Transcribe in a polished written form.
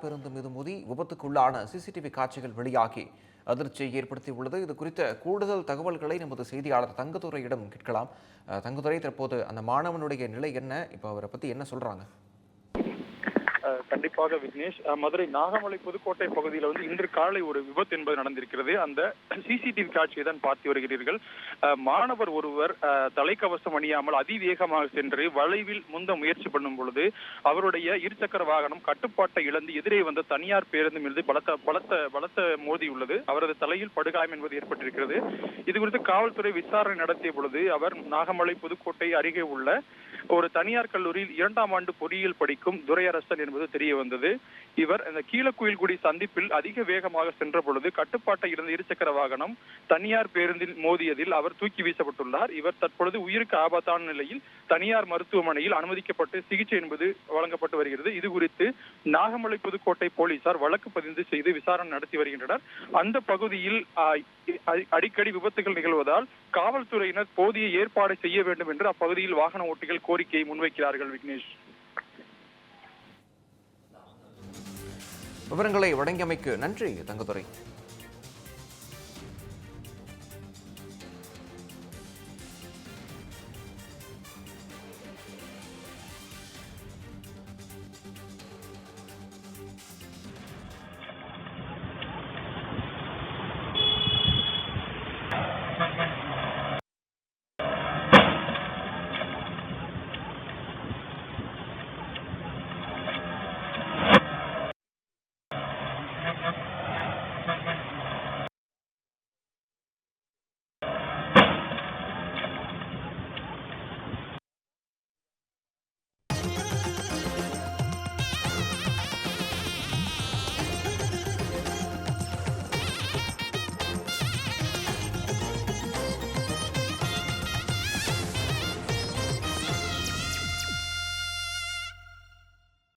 பேருந்து மீது மோதி விபத்துக்குள்ளான சிசிடிவி காட்சிகள் வெளியாகி அதிர்ச்சியை ஏற்படுத்தியுள்ளது. இது குறித்த கூடுதல் தகவல்களை நமது செய்தியாளர் தங்கதுரையிடம் கேட்கலாம். தங்கதுரை, தற்போது அந்த மாணவனுடைய நிலை என்ன? இப்போ அவரை பத்தி என்ன சொல்றாங்க? கண்டிப்பாக விக்னேஷ், மதுரை நாகமலை புதுக்கோட்டை பகுதியில் இன்று காலை ஒரு விபத்து என்பது நடந்திருக்கிறது. அந்த சிசிடிவி காட்சியை தான் பார்த்து வருகிறீர்கள். மாணவர் ஒருவர் தலைக்கவசம் அணியாமல் அதிவேகமாக சென்று வளைவில் முந்த முயற்சி பண்ணும் பொழுது அவருடைய இருசக்கர வாகனம் கட்டுப்பாட்டை இழந்து எதிரே வந்த தனியார் பேருந்து மீது பலத்த மோதியுள்ளது. அவரது தலையில் படுகாயம் என்பது ஏற்பட்டிருக்கிறது. இது குறித்து காவல்துறை விசாரணை நடத்திய பொழுது அவர் நாகமலை புதுக்கோட்டை அருகே உள்ள ஒரு தனியார் கல்லூரியில் 2ஆம் ஆண்டு பொறியியல் படிக்கும் துரையரசன் என்பது தெரிய வந்தது. இவர் இந்த கீழக்குயில்குடி சந்திப்பில் அதிக வேகமாக சென்ற பொழுது கட்டுப்பாட்டை இழந்த இருசக்கர வாகனம் தனியார் பேருந்தில் மோதியதில் அவர் தூக்கி வீசப்பட்டுள்ளார். இவர் தற்பொழுது உயிருக்கு ஆபத்தான நிலையில் தனியார் மருத்துவமனையில் அனுமதிக்கப்பட்டு சிகிச்சை என்பது வழங்கப்பட்டு வருகிறது. இது குறித்து நாகமலை புதுக்கோட்டை போலீசார் வழக்கு பதிவு செய்து விசாரணை நடத்தி வருகின்றனர். அந்த பகுதியில் அடிக்கடி விபத்துகள் நிகழ்வதால் காவல்துறையினர் போதிய ஏற்பாடு செய்ய வேண்டும் என்று அப்பகுதியில் வாகன ஓட்டிகள் கோரிக்கையை முன்வைக்கிறார்கள். விக்னேஷ், விவரங்களை வழங்கியமைக்கு நன்றி தங்கதுரை.